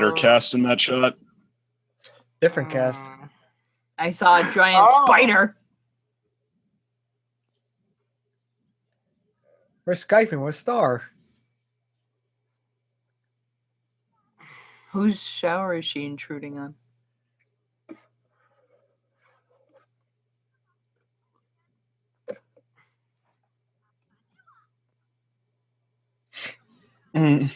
spider cast in that shot? Different cast. I saw a giant Oh. spider. We're Skyping with Star. Whose shower is she intruding on? Mm.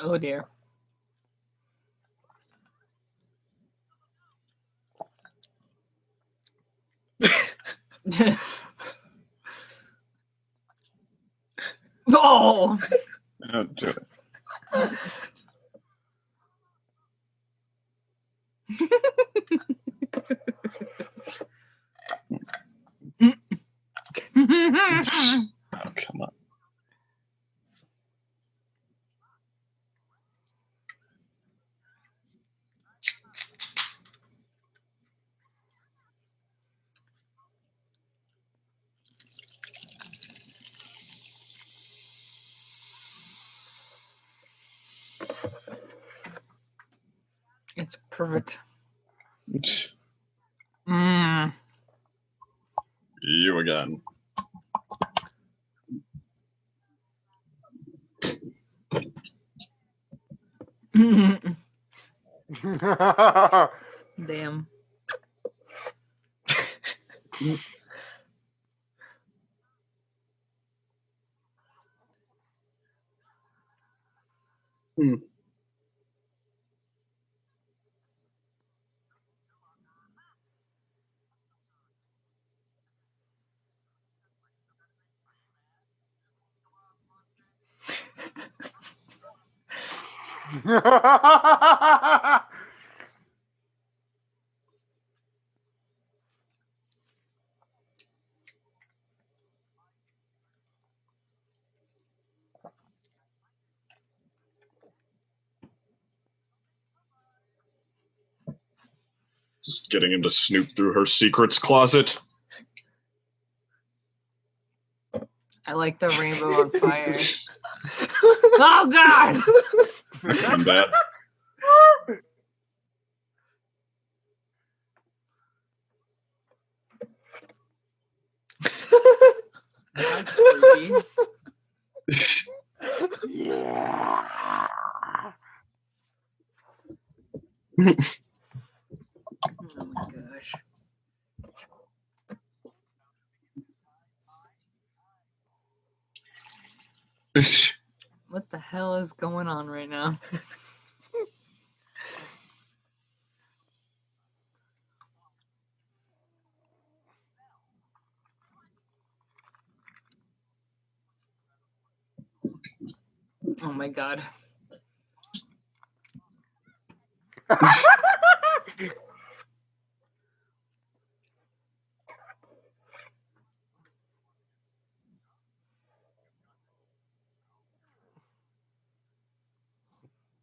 Oh dear. Oh! Don't do it. Oh, come on. It's perfect. It's Mm. you again. Damn. Hmm. Just getting him to snoop through her secrets closet. I like the rainbow on fire. Oh god! I'm bad. That's creepy. Yeah. Oh my gosh. What the hell is going on right now? Oh my god.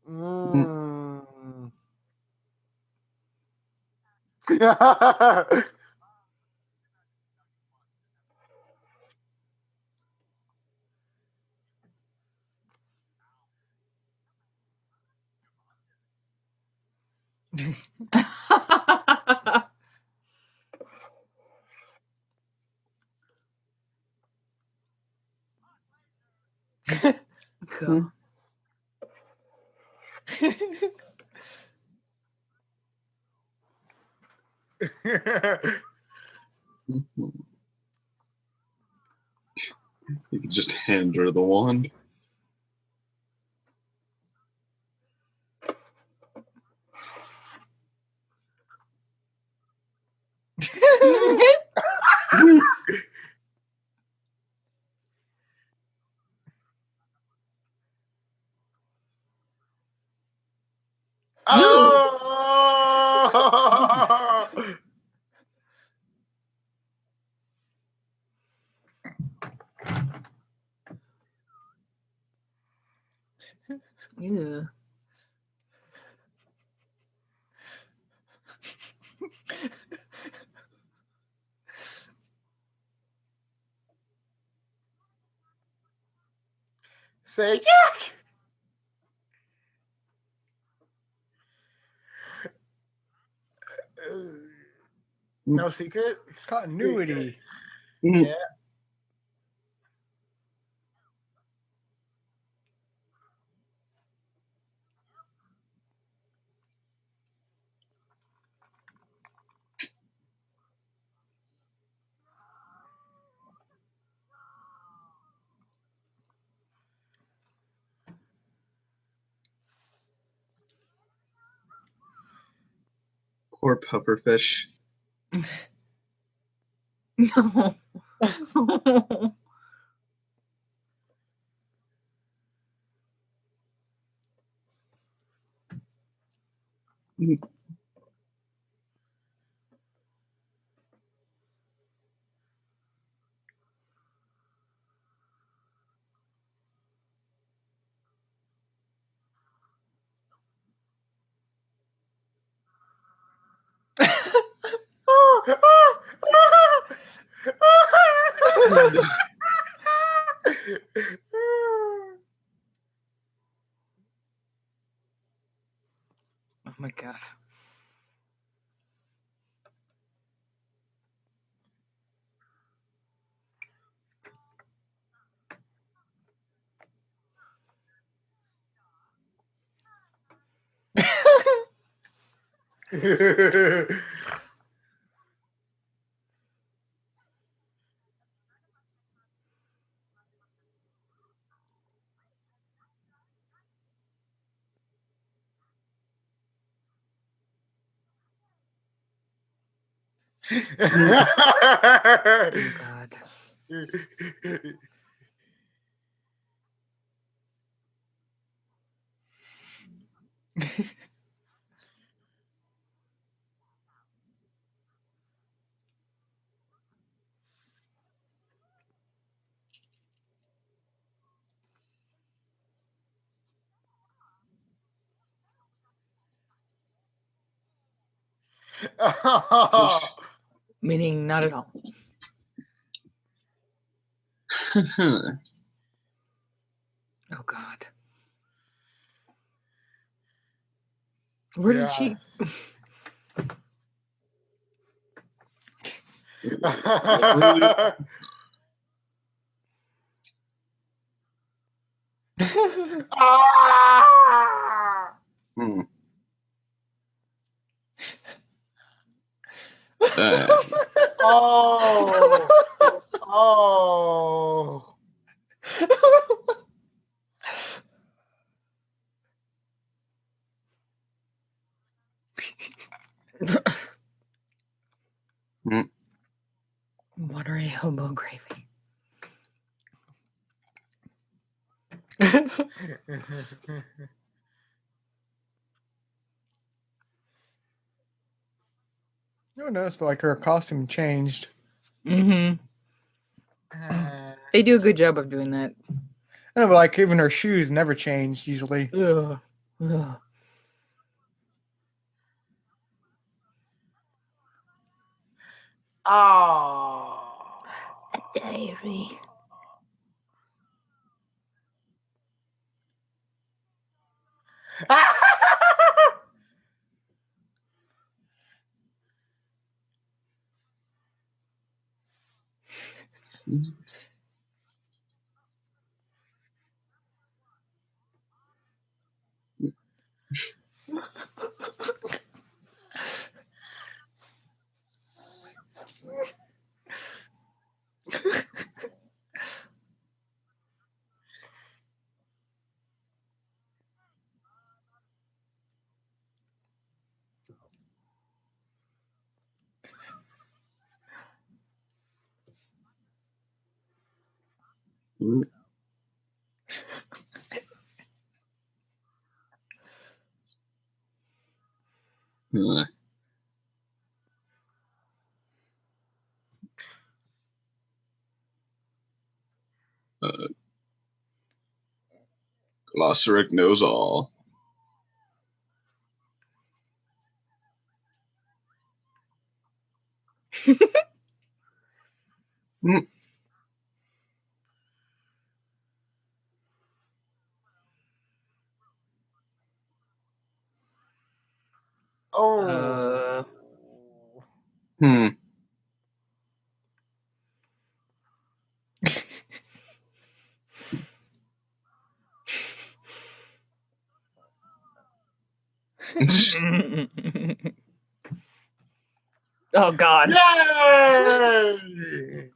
Mm. Cool. You could just hand her the wand. Oh! Say Jack. No secret. Continuity. Yeah. Poor pufferfish. No. Oh my god. Oh god. Meaning not at all. Oh god. Where did she? Hmm. Oh. Oh. Watery hobo gravy. No notice, but like her costume changed. Mm-hmm. They do a good job of doing that. I know, but like even her shoes never changed usually. Ugh. Ugh. Oh. A diary. Glossaric knows all. Oh. Hmm. Oh God. Yay!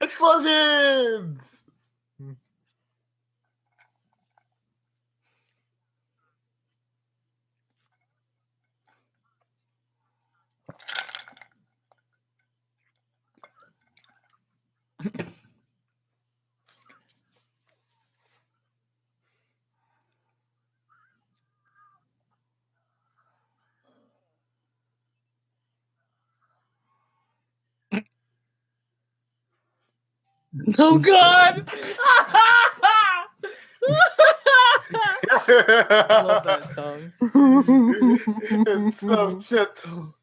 Explosions! Oh God. I love that song. It's so gentle.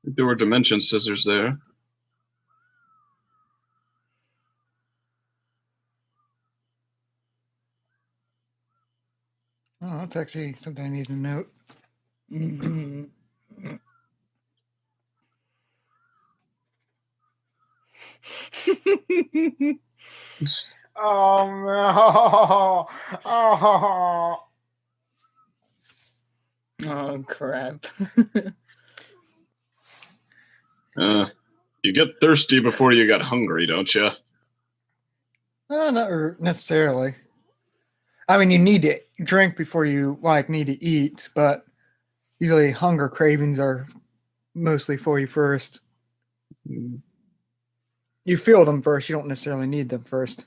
There were dimension scissors there. Oh, that's actually something I need to note. Oh no! Oh. Oh crap. You get thirsty before you get hungry, don't you? Not necessarily. I mean, you need to drink before you need to eat, but usually hunger cravings are mostly for you first. You feel them first. You don't necessarily need them first.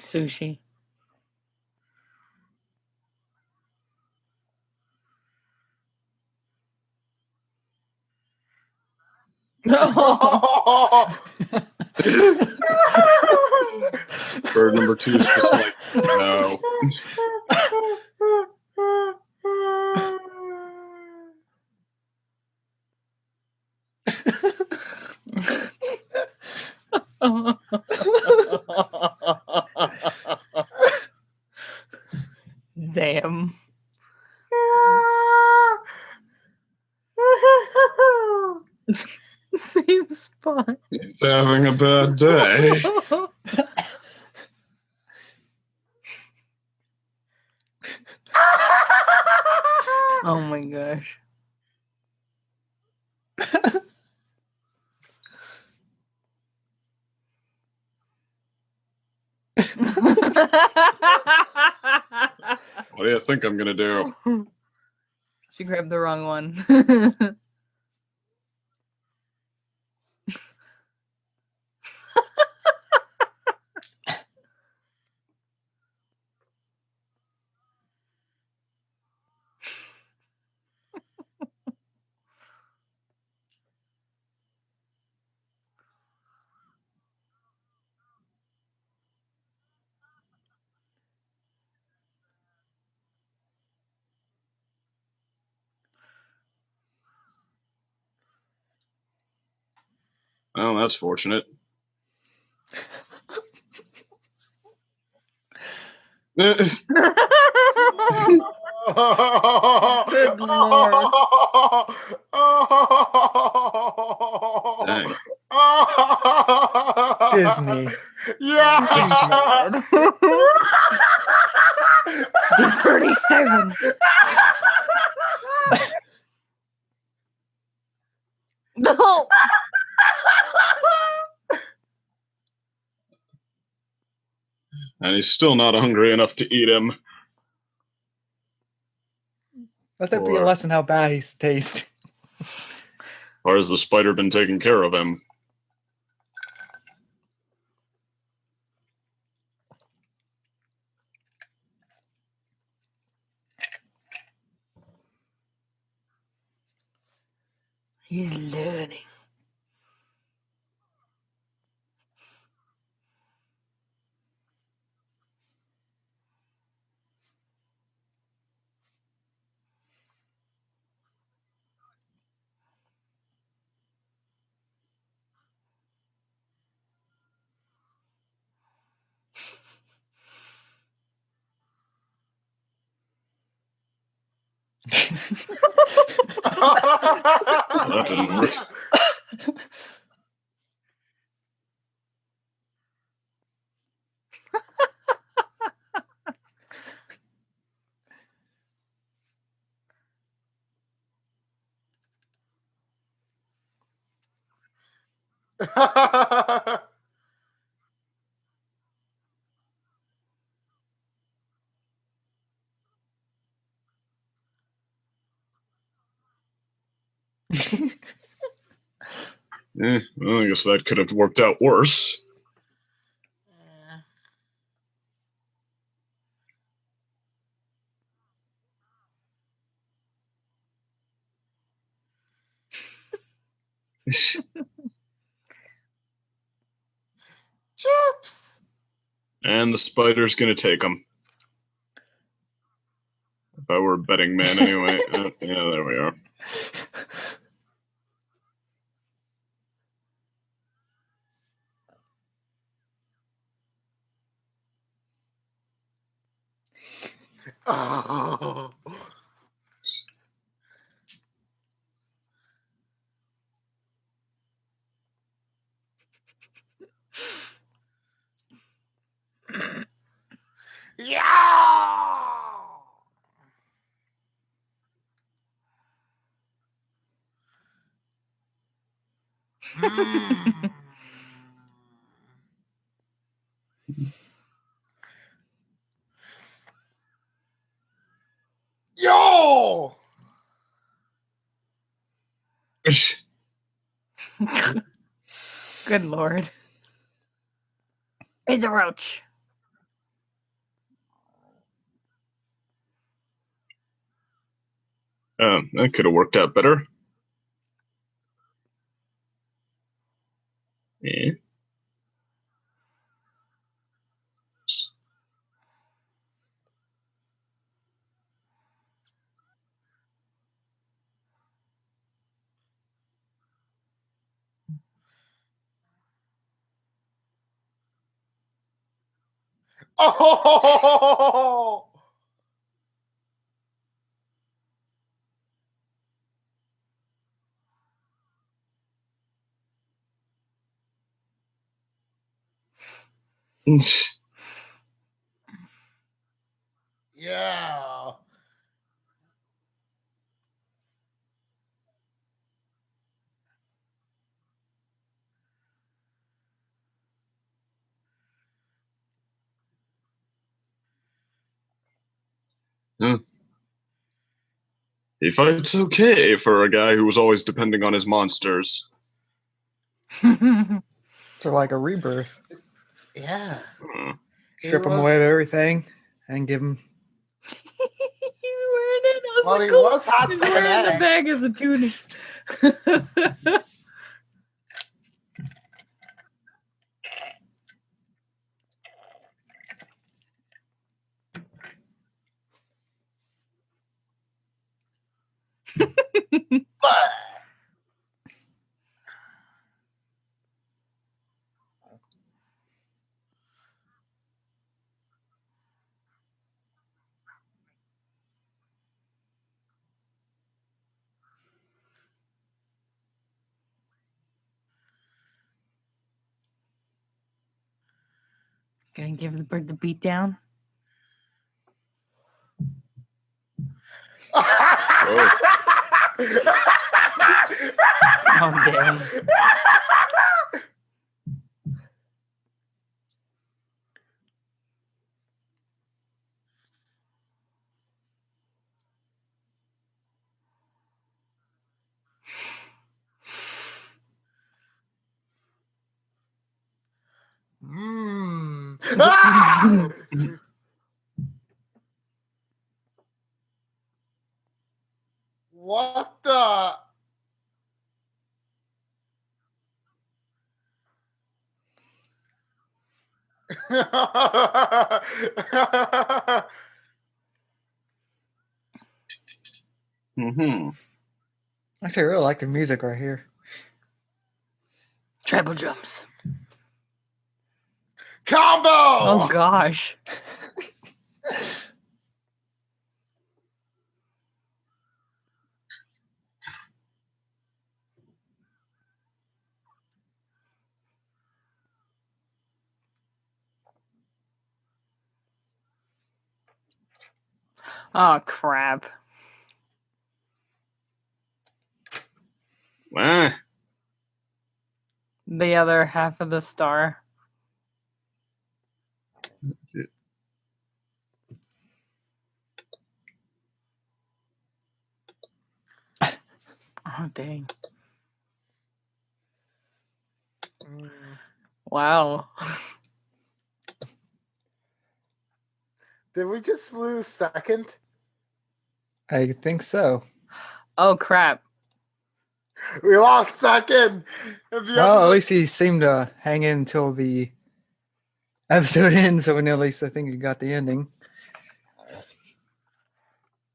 Sushi. Bird number 2 is just like, no. Damn. Same spot. He's having a bad day. Oh my gosh. What do you think I'm gonna do? She grabbed the wrong one. Oh, that's fortunate. Good lord. Dang. Disney. Yeah. Be 37. No. And he's still not hungry enough to eat him. Let that be a Or- lesson how bad he tastes. Or has the spider been taking care of him? He's learning. That didn't work. Well, I guess that could have worked out worse. Chips. And the spider's gonna take him. If I were a betting man, anyway. Yeah, there we are. Oh. Yeah. Mm. Yo. Good lord. It's a roach. That could have worked out better. Yeah. Oh. Yeah. He fights okay for a guy who was always depending on his monsters. So like a rebirth. Yeah. Strip him away of everything and give him. He's wearing it as Well, a he coat. was hot He's wearing the fanatic. bag as a tunic. Gonna give the bird the beat down. Oh damn. Ah! What the? Mm-hmm. Actually, I really like the music right here. Treble drums. Combo! Oh gosh. Oh crap. Ah, The other half of the star. Oh dang. Mm. Wow. Did we just lose second? I think so. Oh crap. We lost second. And the Well, at other- least he seemed to hang in until the episode ends, so at least I think he got the ending.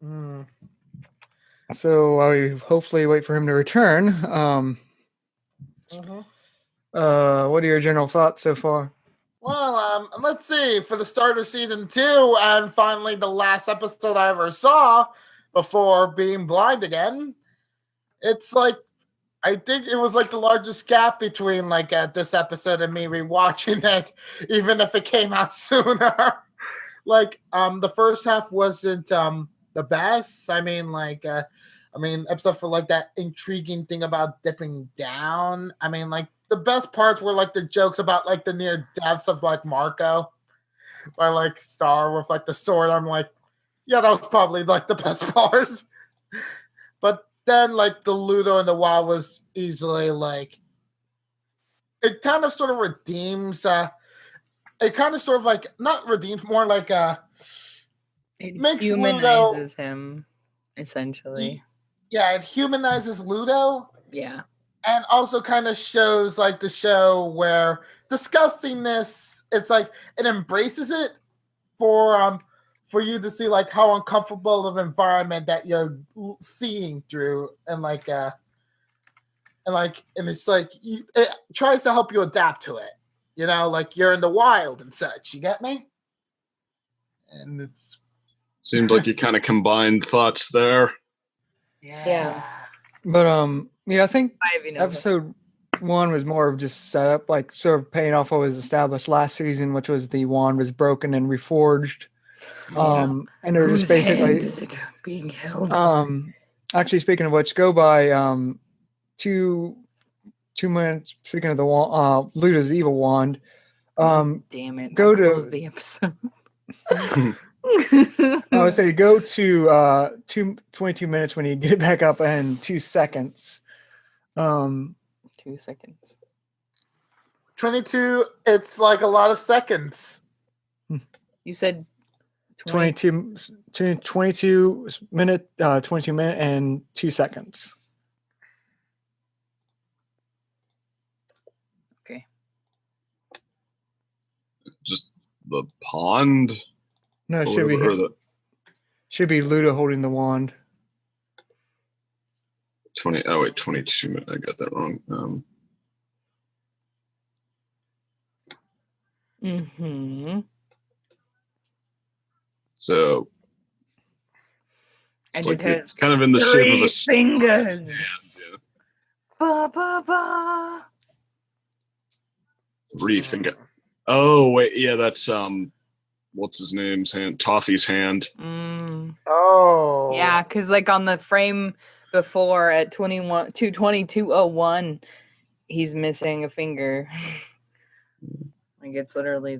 Mm. So I hopefully wait for him to return. Mhm. What are your general thoughts so far? Well, let's see. For the start of season 2, and finally the last episode I ever saw before being blind again, it's like I think it was like the largest gap between like this episode and me rewatching it, even if it came out sooner. Like the first half wasn't the best. I mean, except for like that intriguing thing about dipping down. I mean, like the best parts were like the jokes about like the near deaths of like Marco by like Star with like the sword. I'm like, yeah, that was probably like the best parts. But then like the Ludo and the WoW was easily like it kind of sort of redeems it kind of sort of like not redeems, more like It makes humanizes him, essentially. yeah, it humanizes Ludo Yeah. and also kind of shows like the show where disgustingness, it's like it embraces it for you to see like how uncomfortable of environment that you're seeing through, and it's like it tries to help you adapt to it, you know, like you're in the wild and such, you get me? And it's seemed like you kind of combined thoughts there. Yeah. But yeah, I think Nova. episode 1 was more of just setup, like sort of paying off what was established last season, which was the wand was broken and reforged. And they're Whose just basically hand is it being held? actually speaking of which, go by 2 minutes. Speaking of the wand, Luda's evil wand. Damn it! Go I to- closed the episode. I would say go to 22 minutes when you get back up and 2 seconds. 2 seconds. 22, it's like a lot of seconds. You said 20. 22 minute 22 minute and 2 seconds. Okay. Just the pond? No, it Or should be whatever, or the should be Luda holding the wand. 22 minutes. I got that wrong. Mm-hmm. So And it's, it like, has it's kind of in the shape of 3 a fingers. Yeah. Ba ba ba. 3 finger. Oh wait, yeah, that's what's his name's hand? Toffee's hand. Mm. Oh. Yeah, because like on the frame before at 22:01, he's missing a finger. Like it's literally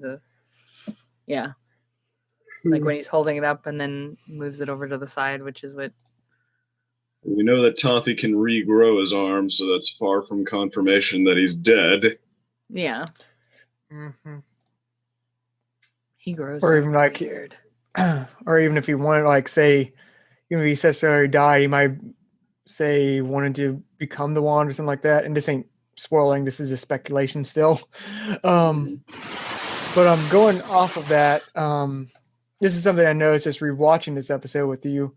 like when he's holding it up and then moves it over to the side, which is what. We know that Toffee can regrow his arm, so that's far from confirmation that he's dead. Yeah. Mm-hmm. He grows. Or back even like, beard. or even if he wanted, like, say, even if he necessarily died, he might say he wanted to become the wand or something like that. And this ain't spoiling. This is a speculation still. But I'm going off of that. This is something I noticed just rewatching this episode with you.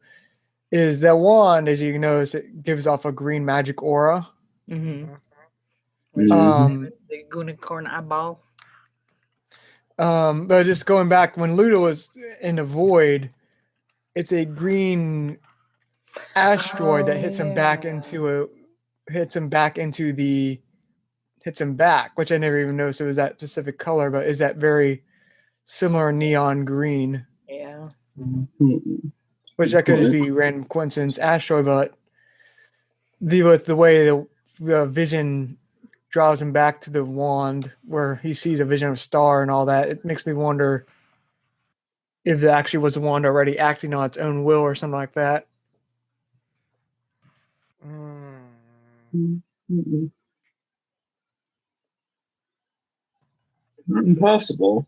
Is that wand, as you can notice, it gives off a green magic aura. Mm-hmm. Um, The unicorn eyeball. But just going back when Ludo was in the void, it's a green asteroid that hits him back into which I never even noticed it was that specific color, but is that very similar neon green, Yeah. which that could just be random coincidence asteroid, but with the way the vision draws him back to the wand where he sees a vision of a star and all that, it makes me wonder if it actually was the wand already acting on its own will or something like that. It's not impossible.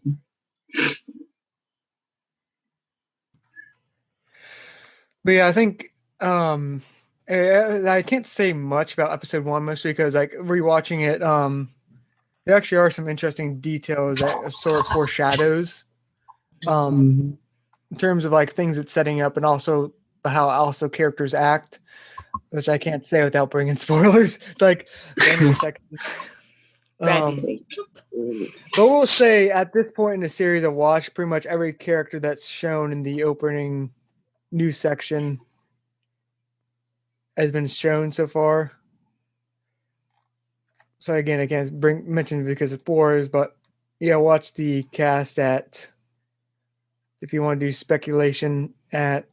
But yeah, I think I can't say much about episode 1 mostly because like rewatching it, there actually are some interesting details that sort of foreshadows in terms of like things it's setting up and also how also characters act, which I can't say without bringing spoilers. It's like give me a second. But we'll say at this point in the series I've watched pretty much every character that's shown in the opening news section has been shown so far. So again, I can't mention it because of spoilers, but yeah, watch the cast at, if you want to do speculation, at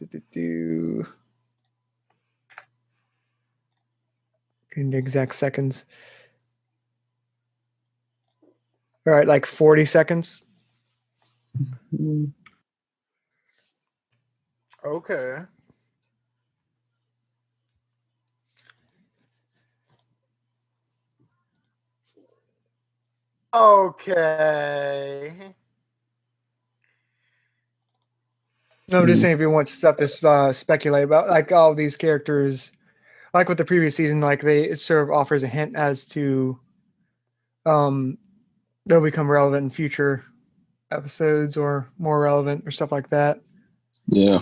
in the exact seconds. All right, like 40 seconds. Okay. Okay. No, I'm just saying if you want stuff to speculate about, like all these characters, like with the previous season, like it sort of offers a hint as to they'll become relevant in future episodes or more relevant or stuff like that. Yeah.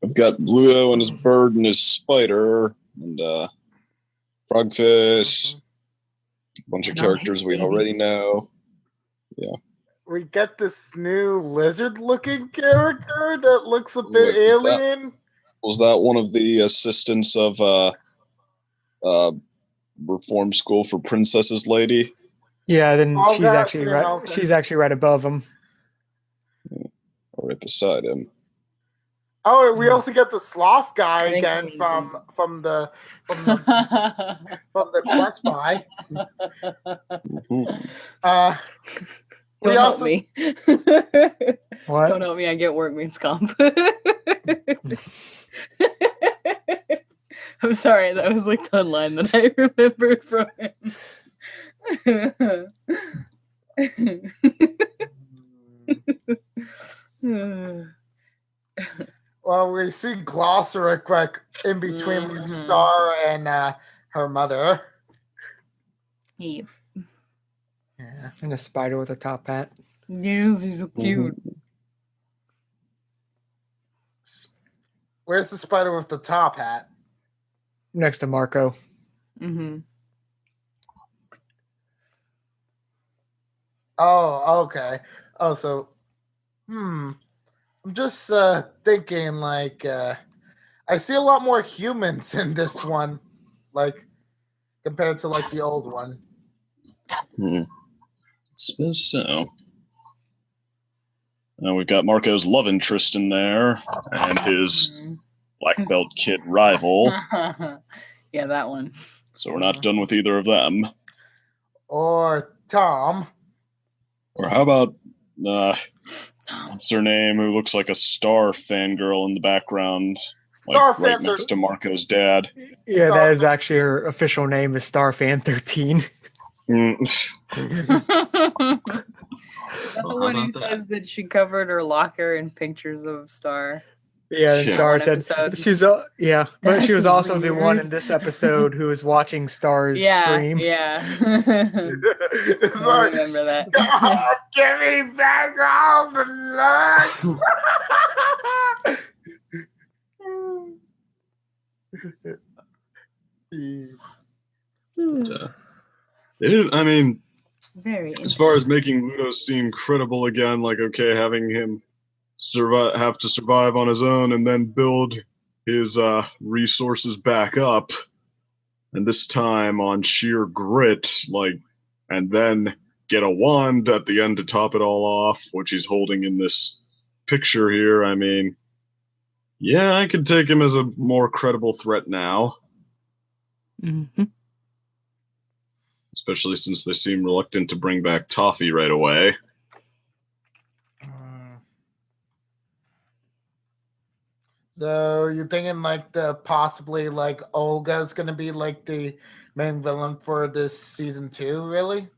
I've got Bluto and his bird and his spider and Frogfish. A bunch of characters we already know. Yeah. We get this new lizard-looking character that looks a bit alien. Was that one of the assistants of Reform School for Princesses lady? Yeah, then she's actually right above him. Or right beside him. Oh, we also get the sloth guy again from the quest buy. Don't help me. What? Don't help me. I get workman's comp. I'm sorry. That was like the line that I remembered from him. Well, we see Glossaric quick in between Star and her mother. Yep. Yeah, and a spider with a top hat. Yes, he's so cute. Where's the spider with the top hat? Next to Marco. Oh, okay. Oh, so, I'm just thinking, like, I see a lot more humans in this one, like, compared to, like, the old one. Suppose so. We've got Marco's love interest in there, and his black belt kid rival. Yeah, that one. So we're not done with either of them. Or Tom. Or how about what's her name? Who looks like a Star fangirl in the background, like right next to Marco's dad. Yeah, that is actually her official name is Starfan 13. The Well, one how who about that? says that she covered her locker in pictures of Star. Yeah, and Yeah. Star One said episode. she was but she That's was also the one weird. in this episode who was watching Star's stream. Yeah. It's I like, remember that. "God, give me back all the looks. I mean, Very as far as interesting. making Ludo seem credible again, like okay, having him have to survive on his own and then build his resources back up, and this time on sheer grit, like, and then get a wand at the end to top it all off, which he's holding in this picture here. I mean, yeah, I could take him as a more credible threat now, Mm-hmm. especially since they seem reluctant to bring back Toffee right away. So you're thinking like the possibly like Olga's gonna be like the main villain for this season 2, really?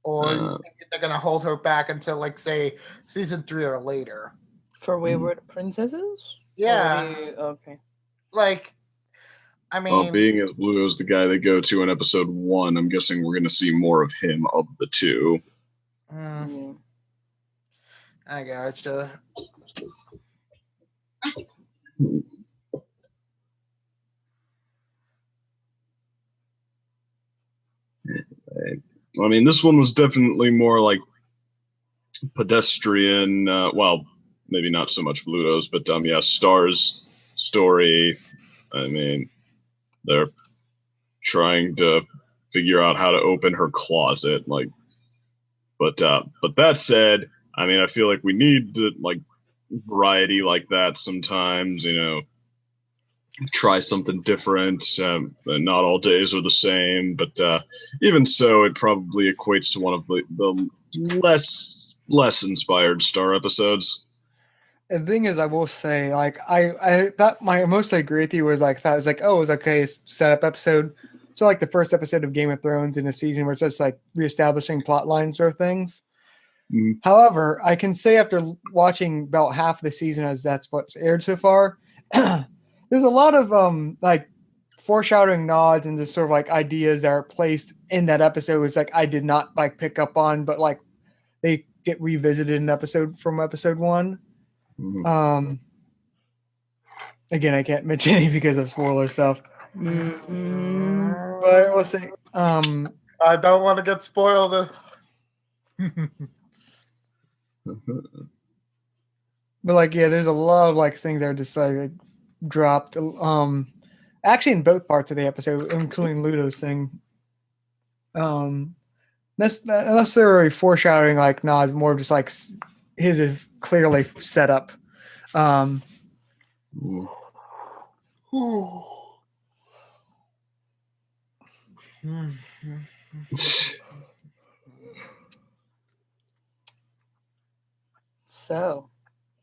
Or you Uh, think they're gonna hold her back until like say season 3 or later? For Wayward Princesses? Yeah. Okay. Like, I well, mean, being as Ludo's the guy they go to in episode 1, I'm guessing we're going to see more of him of the two. mm, I gotcha. I mean, this one was definitely more like pedestrian. Well, maybe not so much Ludo's, but yeah, Star's story. I mean, they're trying to figure out how to open her closet, like. But that said, I mean, I feel like we need like variety like that sometimes. You know, try something different. Not all days are the same, but even so, it probably equates to one of the less inspired Star episodes. The thing is, I will say, like, I thought my mostly agree with you was like, thought it was like, oh, it was okay setup episode. So like the first episode of Game of Thrones in a season where it's just like reestablishing plot lines or things. Mm. However, I can say after watching about half of the season, as that's what's aired so far, there's a lot of like foreshadowing nods and just sort of like ideas that are placed in that episode. It's like I did not like pick up on, but like they get revisited in episode 1. Mhm. Again, I can't mention any because of spoiler stuff. Mm-hmm. But we'll see. I don't want to get spoiled. But like, yeah, there's a lot of like things that are just like dropped. Actually, in both parts of the episode, including Ludo's thing. That's not necessarily foreshadowing, like nods, more just like his is clearly set up. So.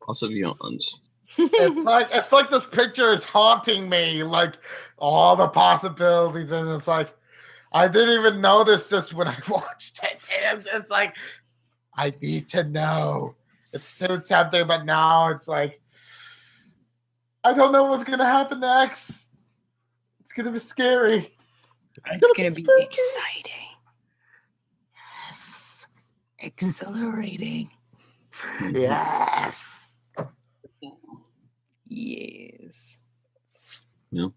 Lots of yawns. It's like this picture is haunting me, like all the possibilities, and it's like I didn't even notice this when I watched it. And I'm just like, I need to know. It's so tempting, but now it's like I don't know what's gonna happen next. It's gonna be scary. It's gonna be exciting. Yes. Exhilarating. Yes. Yes. Yeah.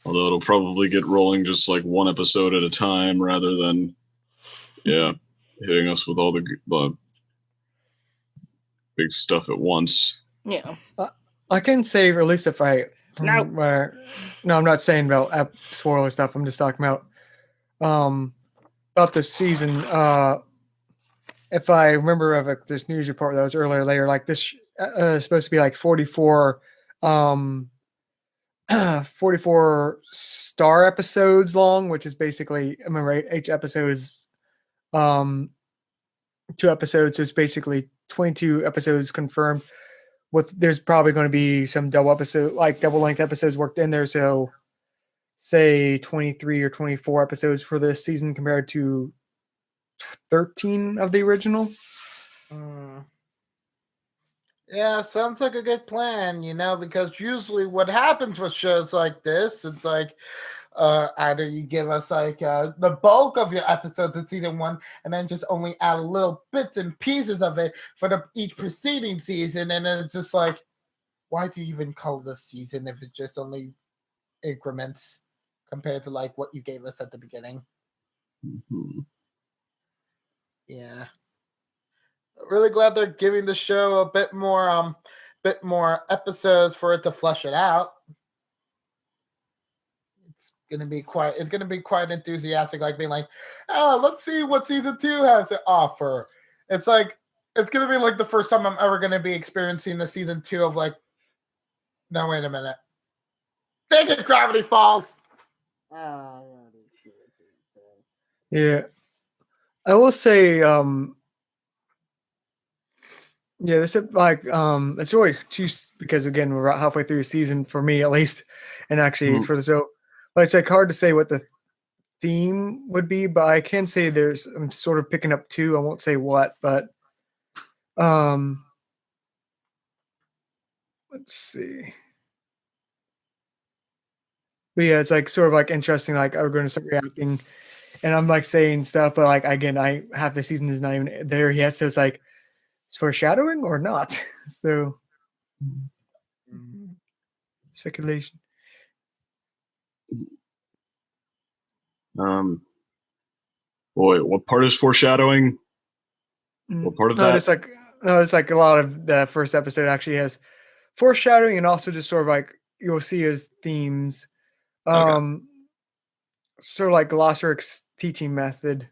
Although it'll probably get rolling just like one episode at a time rather than, hitting us with all the big stuff at once. Yeah. I can say, or at least if I No. No, I'm not saying about spoiler stuff. I'm just talking about this season. If I remember of this news report that was earlier later, like this is supposed to be like 44 Star episodes long, which is basically, I remember each episode is 2 episodes, so it's basically 22 episodes confirmed. There's probably going to be some double length episodes worked in there, so say 23 or 24 episodes for this season compared to 13 of the original. Yeah, sounds like a good plan, because usually what happens with shows like this, it's like either you give us like the bulk of your episodes in season 1 and then just only add little bits and pieces of it for each preceding season, and then it's just like, why do you even call this season if it's just only increments compared to like what you gave us at the beginning? Mm-hmm. Yeah. Really glad they're giving the show a bit more episodes for it to flesh it out. It's gonna be quite enthusiastic, like being like, oh, let's see what season 2 has to offer. It's gonna be like the first time I'm ever gonna be experiencing the season 2 of like, no, wait a minute. Take it, Gravity Falls. Yeah. I will say, yeah, this is like it's really too, because again we're about halfway through the season for me at least, and actually for the show, but it's like hard to say what the theme would be, but I can say I'm sort of picking up two. I won't say what, but let's see. But yeah, it's like sort of like interesting. Like I'm going to start reacting, and I'm like saying stuff, but like again, half the season is not even there yet, so it's like, it's foreshadowing or not. So speculation. Boy, what part is foreshadowing? What part of that? It's like a lot of the first episode actually has foreshadowing, and also just sort of like you'll see as themes. Sort of like Glosseric's teaching method.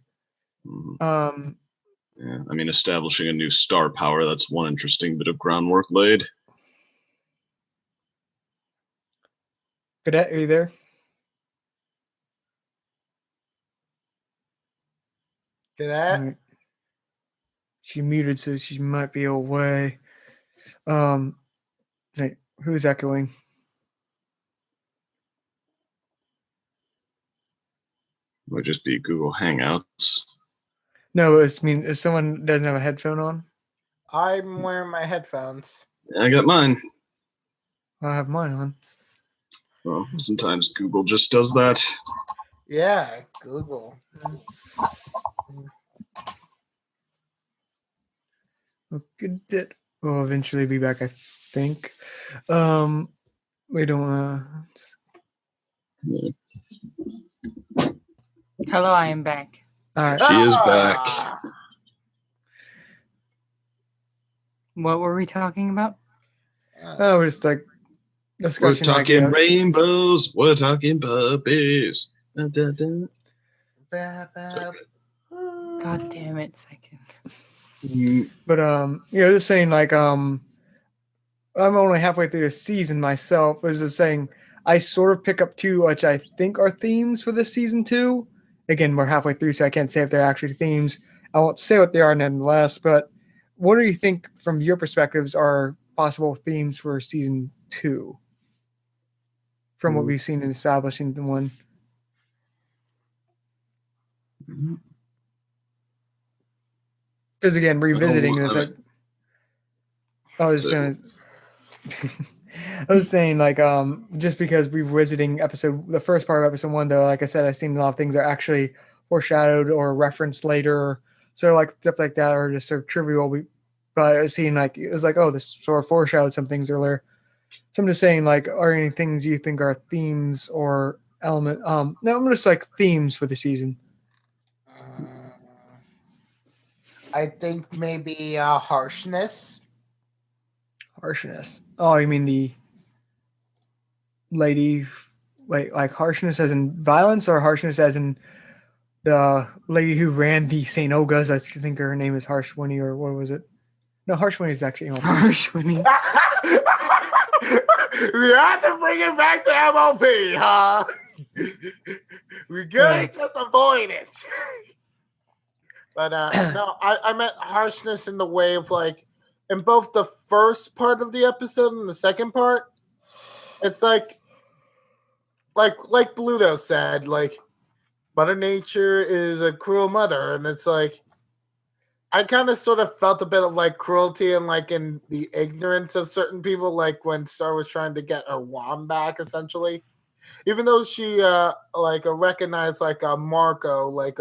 Yeah, I mean, establishing a new star power, that's one interesting bit of groundwork laid. Cadet, are you there? Cadet? Right. She muted, so she might be away. Hey, who's echoing? Might just be Google Hangouts. No, if someone doesn't have a headphone on. I'm wearing my headphones. I got mine. I have mine on. Well, sometimes Google just does that. Yeah, Google. Good. We'll eventually be back, I think. We don't Hello, I am back. All right. She is back. What were we talking about? Oh, we're just like discussion. We're talking rainbows. We're talking puppies. Da, da, da. God damn it, second. But just saying like I'm only halfway through the season myself. I was just saying I sort of pick up two which I think are themes for this season 2. Again, we're halfway through, so I can't say if they're actually themes. I won't say what they are nonetheless, but what do you think from your perspectives are possible themes for season 2 from what we've seen in establishing the one? Because again, revisiting this, I was saying like just because we're revisiting the first part of episode 1, though, like I said, I've seen a lot of things that are actually foreshadowed or referenced later, so like stuff like that are just sort of trivial. But I was seeing like it was like, oh, this sort of foreshadowed some things earlier. So I'm just saying, like, are any things you think are themes or element? No, I'm just like themes for the season. I think maybe harshness. Harshness. Oh, you mean the lady? Wait, like harshness as in violence, or harshness as in the lady who ran the St. Olga's? I think her name is Harshwini, or what was it? No, Harshwini is actually Harshwini. We have to bring it back to MLP, huh? We could just avoid it. But no, I meant harshness in the way of like, in both the first part of the episode and the second part, it's like like Pluto said, like Mother Nature is a cruel mother, and it's like I kind of sort of felt a bit of like cruelty and like in the ignorance of certain people, like when Star was trying to get her wand back, essentially. Even though she recognized like Marco, like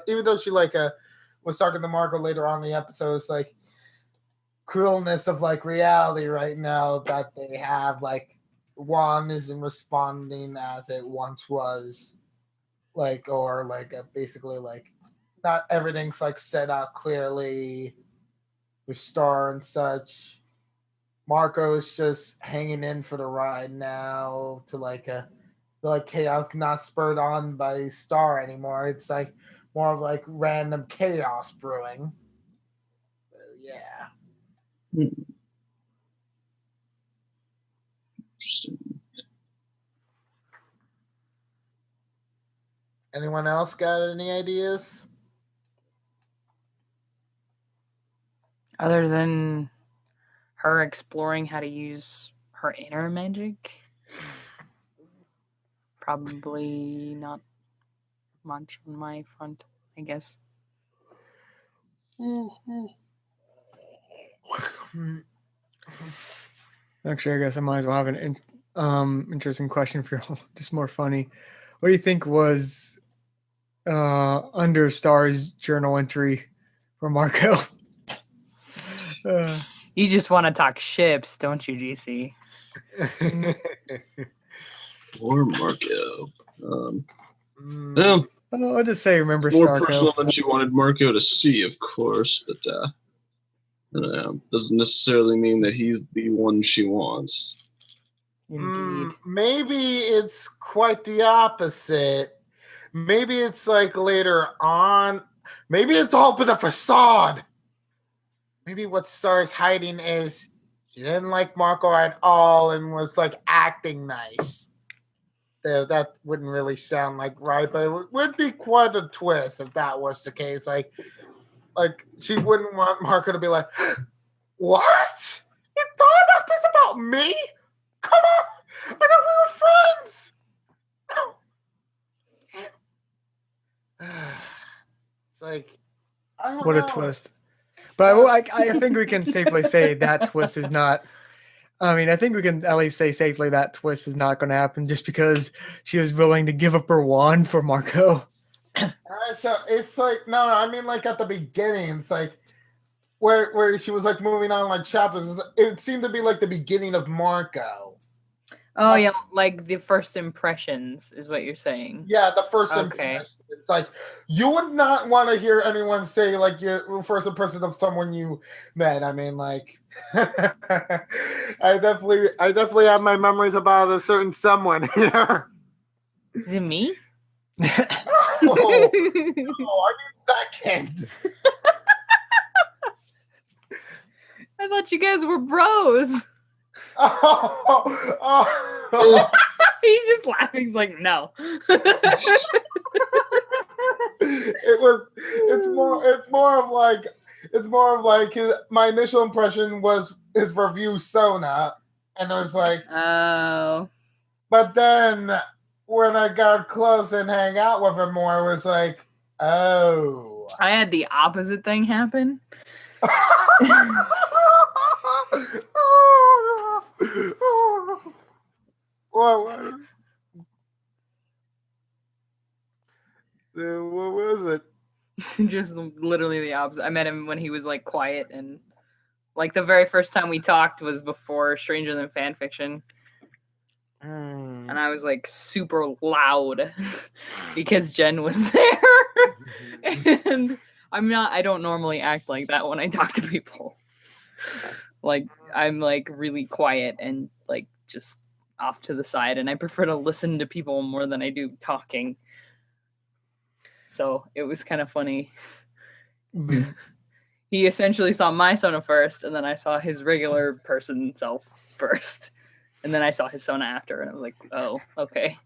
even though she was talking to Marco later on in the episode, it's like cruelness of like reality right now that they have like wand isn't responding as it once was, like or like basically like not everything's like set out clearly with Star and such. Marco's just hanging in for the ride now to like chaos not spurred on by Star anymore. It's like more of like random chaos brewing. So, yeah. Interesting. Anyone else got any ideas? Other than her exploring how to use her inner magic, probably not much on my front, I guess. Actually, I guess I might as well have an interesting question for you. Just more funny. What do you think was under Star's journal entry for Marco? You just want to talk ships, don't you, GC? Or Marco. No, I'll just say remember more Starco. personal than she wanted Marco to see, of course, but I don't know. Doesn't necessarily mean that he's the one she wants. Indeed. Maybe it's quite the opposite. Maybe it's like later on. Maybe it's all been a facade. Maybe what Star's hiding is she didn't like Marco at all and was like acting nice. That wouldn't really sound like right, but it would be quite a twist if that was the case. Like she wouldn't want Marco to be like, "What? You thought about this about me? Come on, I thought we were friends." No. It's like I don't What know. a twist! But I think we can safely say that twist is not. I mean, I think we can at least say safely that twist is not going to happen just because she was willing to give up her wand for Marco. So it's like no, I mean like at the beginning, it's like where she was like moving on like chapters. It seemed to be like the beginning of Marco. Oh, yeah, like the first impressions is what you're saying. Yeah, the first Okay. impression. It's like you would not want to hear anyone say like your first impression of someone you met. I mean, like I definitely have my memories about a certain someone here. Is it me? Oh, I mean second. I thought you guys were bros. He's just laughing. He's like, no. It's more of like my initial impression was his review Sona, and it was like, Oh. but then when I got close and hang out with him more, it was like, oh. I had the opposite thing happen. What was it? Just literally the opposite. I met him when he was like quiet, and like the very first time we talked was before Stranger Than Fanfiction. And I was like super loud because Jenn was there. And I don't normally act like that when I talk to people. Like I'm like really quiet and like just off to the side, and I prefer to listen to people more than I do talking. So it was kind of funny. He essentially saw my Sona first, and then I saw his regular person self first. And then I saw his Sona after, and I was like, oh, okay.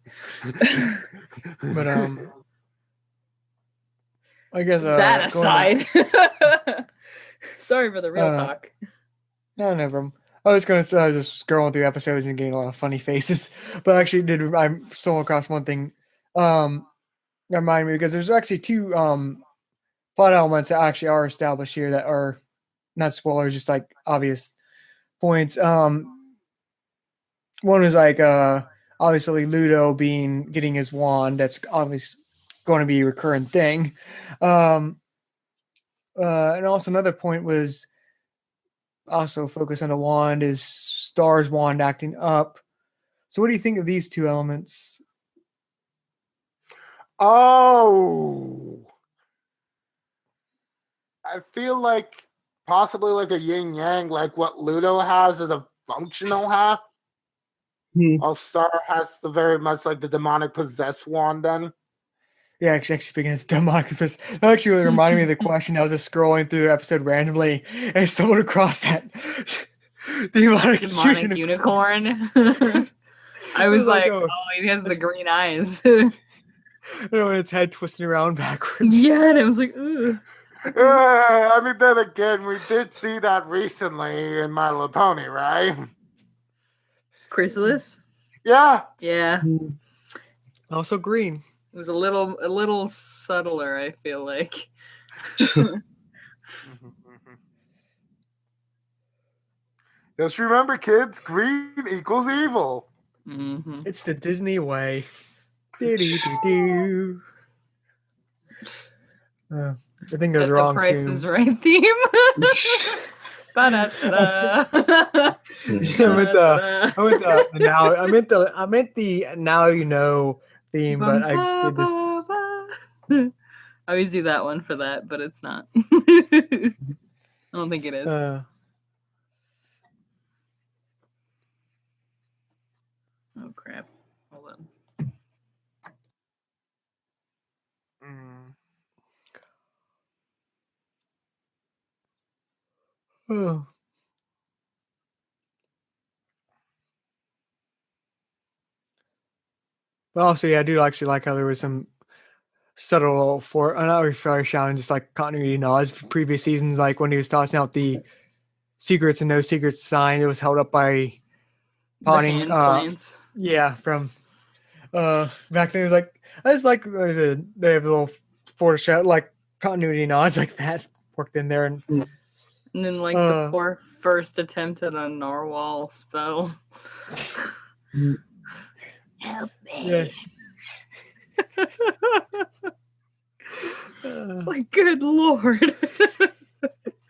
But I guess that aside. Sorry for the real talk. No, never. I was just scrolling through episodes and getting a lot of funny faces, but actually I stumbled across one thing that reminded me, because there's actually two plot elements that actually are established here that are not spoilers, just like obvious points. One is like obviously Ludo getting his wand. That's obviously going to be a recurrent thing. And also another point was also focus on the wand is Star's wand acting up. So what do you think of these two elements? Oh, I feel like possibly like a yin yang, like what Ludo has is a functional half. While Star has the very much like the demonic possessed wand then. Yeah, actually speaking of demonic, that actually really reminded me of the question. I was just scrolling through the episode randomly and I stumbled across that demonic unicorn. I was like, oh, he has the green eyes. And its head twisting around backwards. Yeah, and I was like, ugh. I mean, then again, we did see that recently in My Little Pony, right? Chrysalis? Yeah. Yeah. Also green. It was a little subtler, I feel like. Just remember, kids, green equals evil. Mm-hmm. It's the Disney way. Do-do-do-do. I think those are wrong too. The Price is Right theme. I meant the now you know theme, but I did this. I always do that one for that, but it's not. I don't think it is. Oh crap! Hold on. Oh. But also, yeah, I do actually like how there was some subtle foreshadowing, just like continuity nods from previous seasons, like when he was tossing out the secrets and no secrets sign, it was held up by Potting. Yeah, from back then. It was like I just like they have little foreshadow like continuity nods like that worked in there, and then like the poor first attempt at a narwhal spell. Help me. Yeah. It's like, good lord.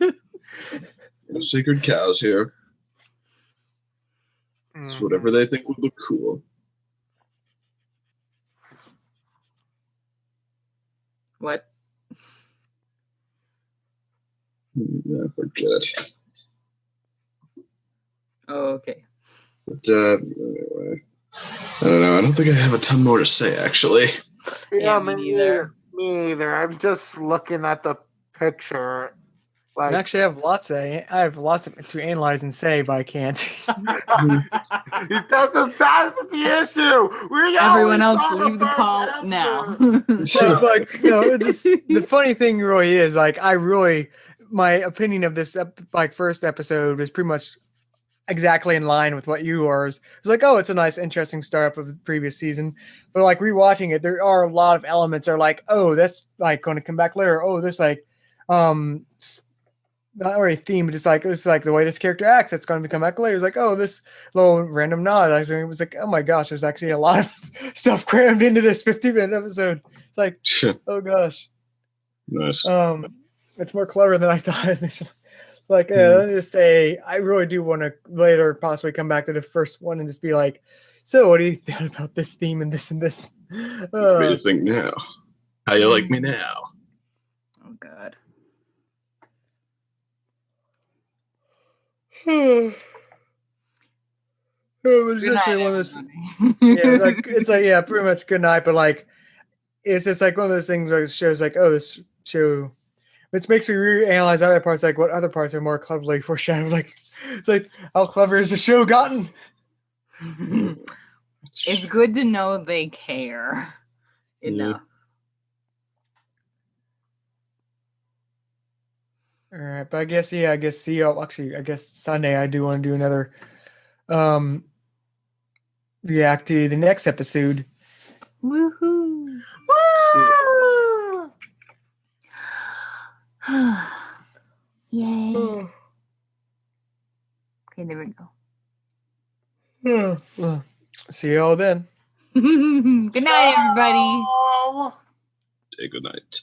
No sacred cows here. It's whatever they think would look cool. What? Yeah, forget it. Oh, okay. But anyway, I don't know. I don't think I have a ton more to say, actually. Yeah, me either. Me either. I'm just looking at the picture. Like, actually, I have lots to analyze and say, but I can't. that's the issue. Everyone else, leave the call now. Like, no, the funny thing really is, like, my opinion of this first episode was pretty much exactly in line with what you are. It's like, oh, it's a nice, interesting startup of the previous season. But like rewatching it, there are a lot of elements that are like, oh, that's like going to come back later. Oh, this like, not really theme, but it's like the way this character acts, that's going to become back later. It's like, oh, this little random nod. I think it was like, oh my gosh, there's actually a lot of stuff crammed into this 50-minute episode. It's like, oh gosh. Nice. It's more clever than I thought. Like, let me just say, I really do want to later possibly come back to the first one and just be like, so what do you think about this theme and this and this? What do you think now? How you like me now? Oh, God. It was just one of those. Yeah, like it's like, yeah, pretty much good night, but like it's just like one of those things where it shows like, oh, this show, which makes me reanalyze other parts, like what other parts are more cleverly foreshadowed. Like it's like, how clever is the show gotten? It's good to know they care enough. All right, but I guess see you. Actually, I guess Sunday I do want to do another react to the next episode. Woohoo! Yay! Oh. Okay, there we go. Well, see you all then. Good night, everybody. Oh. Say good night.